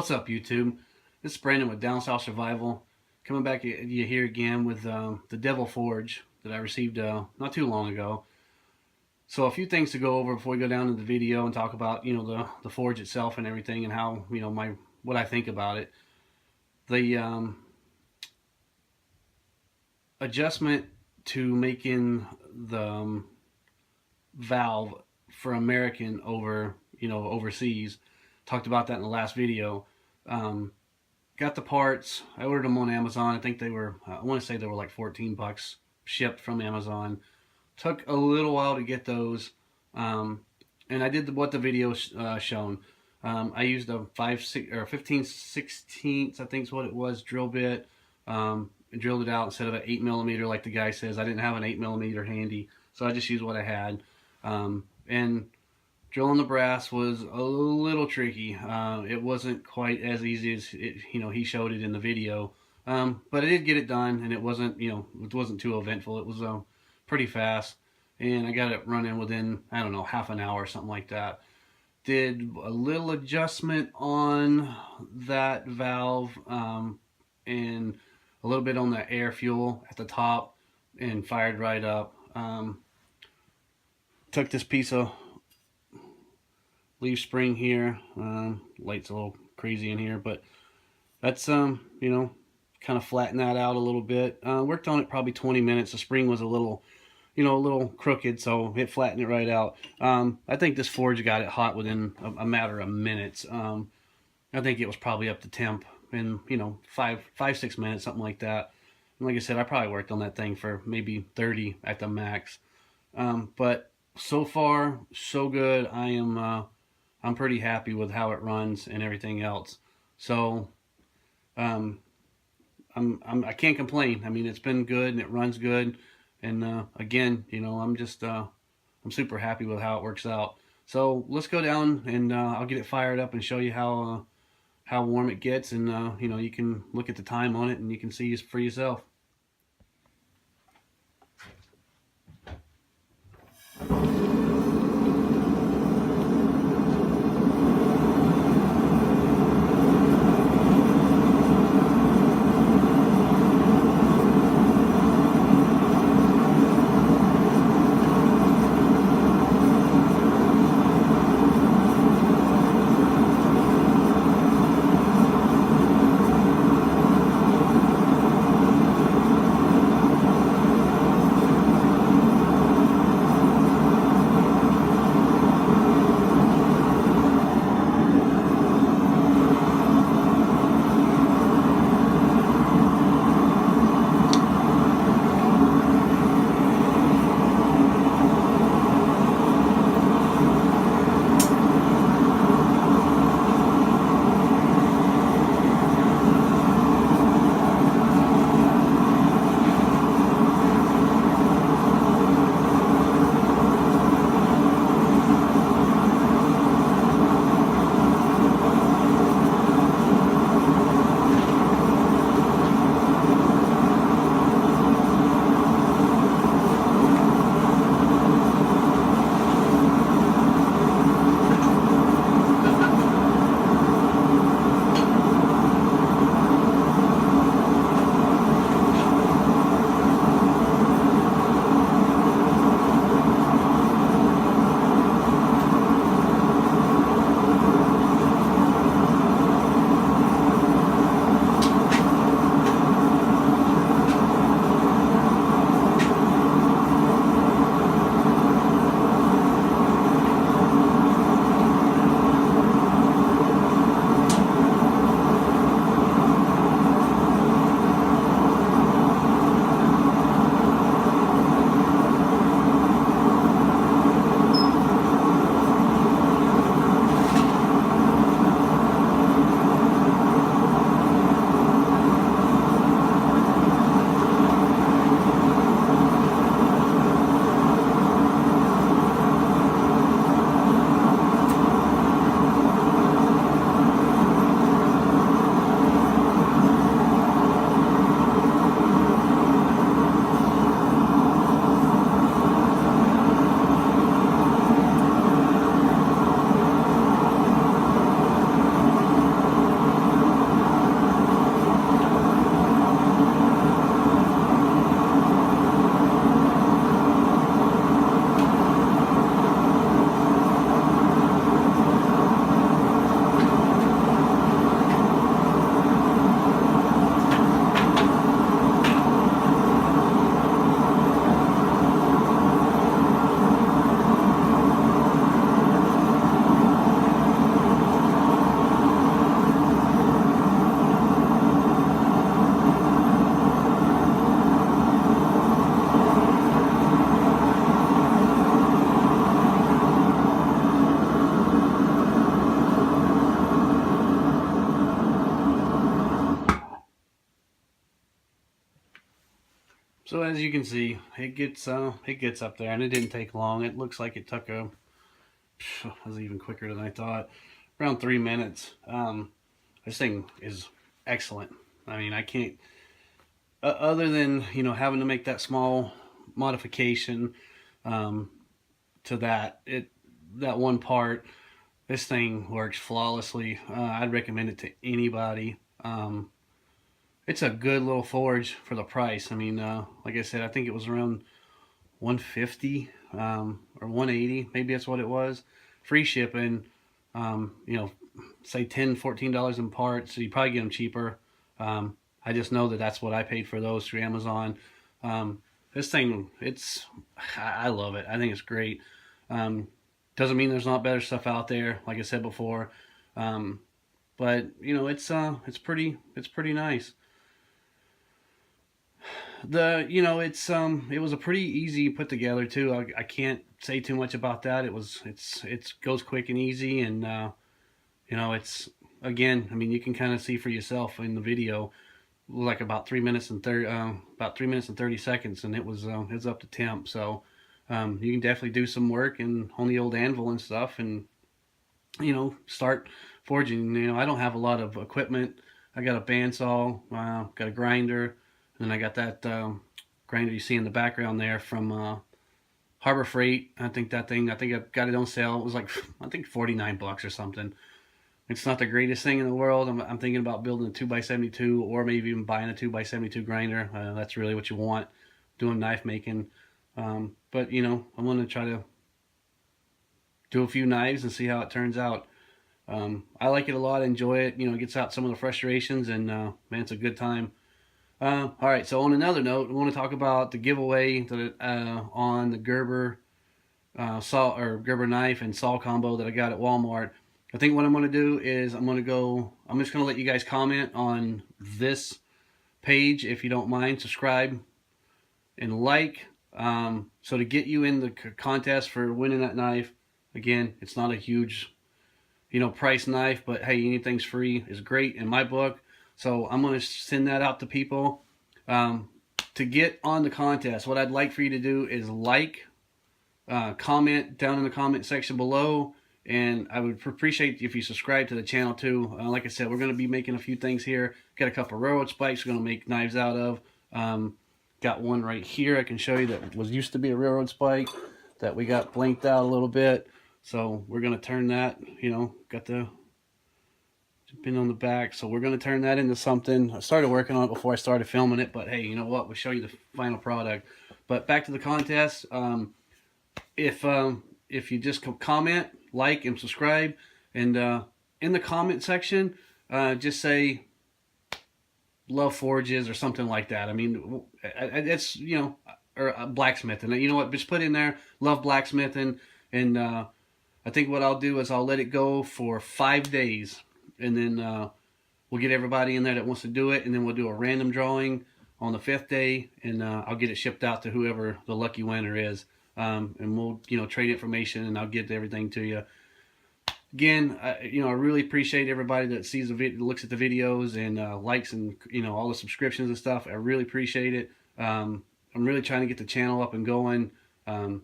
What's up, YouTube? This is Brandon with Down South Survival, coming back at you here again with the Devil Forge that I received not too long ago. So a few things to go over before we go down to the video and talk about the forge itself and everything, and how what I think about it. The adjustment to making the valve for American over overseas. Talked about that in the last video. Got the parts. I ordered them on Amazon. I think they were, I want to say they were like 14 bucks shipped from Amazon. Took a little while to get those. And I did what the video shown. I used a 15/16, I think is what it was, drill bit. And drilled it out instead of an 8mm like the guy says. I didn't have an 8mm handy, so I just used what I had. And drilling the brass was a little tricky. It wasn't quite as easy as he showed it in the video, but I did get it done, and it wasn't too eventful. It was pretty fast, and I got it running within, I don't know, half an hour or something like that. Did a little adjustment on that valve, and a little bit on the air fuel at the top, and fired right up. Took this piece of leaf spring here. Light's a little crazy in here, but that's kind of flatten that out a little bit. Worked on it probably 20 minutes. The spring was a little crooked, so it flattened it right out. I think this forge got it hot within a matter of minutes. I think it was probably up to temp in 5-6 minutes, something like that. And like I said, I probably worked on that thing for maybe 30 at the max. But so far so good. I'm pretty happy with how it runs and everything else. So I can't complain. I mean, it's been good and it runs good. And again, I'm super happy with how it works out. So let's go down and I'll get it fired up and show you how warm it gets, and you can look at the time on it and you can see for yourself. So as you can see, it gets up there, and it didn't take long. It looks like it took it was even quicker than I thought, around 3 minutes. This thing is excellent. I mean, I can't, other than having to make that small modification to that one part. This thing works flawlessly. I'd recommend it to anybody. It's a good little forge for the price. I mean, like I said, I think it was around 150 or 180. Maybe that's what it was. Free shipping. Say $10-14 in parts. So you probably get them cheaper. I just know that that's what I paid for those through Amazon. This thing, I love it. I think it's great. Doesn't mean there's not better stuff out there, like I said before. But it's pretty nice. It was a pretty easy put together too. I can't say too much about that. It goes quick and easy, and it's, again, I mean, you can kind of see for yourself in the video, like about 3 minutes and 30 seconds, and it was up to temp. So you can definitely do some work and on the old anvil and stuff, and start forging. I don't have a lot of equipment. I got a bandsaw, got a grinder, and I got that grinder you see in the background there from Harbor Freight. I think I got it on sale. It was like, I think $49 or something. It's not the greatest thing in the world. I'm thinking about building a 2x72, or maybe even buying a 2x72 grinder. That's really what you want doing knife making. But I'm going to try to do a few knives and see how it turns out. I like it a lot. I enjoy it. It gets out some of the frustrations, and man, it's a good time. All right, so on another note, I want to talk about the giveaway on the Gerber Gerber knife and saw combo that I got at Walmart. I think what I'm going to do is I'm just going to let you guys comment on this page, if you don't mind. Subscribe and like, so to get you in the contest for winning that knife. Again, it's not a huge price knife, but hey, anything's free is great in my book. So I'm going to send that out to people. To get on the contest, what I'd like for you to do is comment down in the comment section below, and I would appreciate if you subscribe to the channel too. Like I said, we're going to be making a few things here. Got a couple of railroad spikes we're going to make knives out of. Got one right here I can show you that used to be a railroad spike that we got blanked out a little bit. So we're going to turn that, got the pin on the back. So we're going to turn that into something. I started working on it before I started filming it, but hey, you know what? We'll show you the final product. But back to the contest. If you just comment, like, and subscribe, and in the comment section, just say love forges or something like that. I mean, it's, or blacksmithing. You know what? Just put in there love blacksmithing, and I think what I'll do is I'll let it go for 5 days, and then we'll get everybody in there that wants to do it, and then we'll do a random drawing on the 5th day, and I'll get it shipped out to whoever the lucky winner is. And we'll trade information, and I'll get everything to you. Again, I really appreciate everybody that sees the video, looks at the videos, and likes, and all the subscriptions and stuff. I really appreciate it. I'm really trying to get the channel up and going.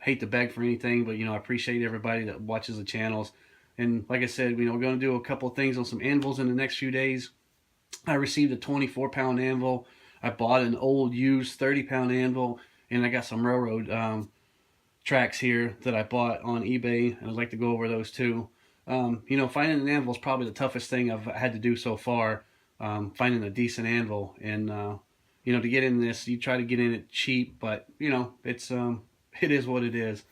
Hate to beg for anything, but I appreciate everybody that watches the channels. And like I said, we're going to do a couple of things on some anvils in the next few days. I received a 24-pound anvil. I bought an old used 30-pound anvil, and I got some railroad tracks here that I bought on eBay, and I'd like to go over those too. Finding an anvil is probably the toughest thing I've had to do so far. Finding a decent anvil, and to get in this, you try to get in it cheap, but it is what it is.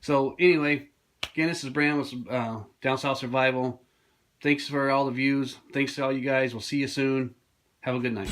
So anyway, again, this is Brand with Down South Survival. Thanks for all the views. Thanks to all you guys. We'll see you soon. Have a good night.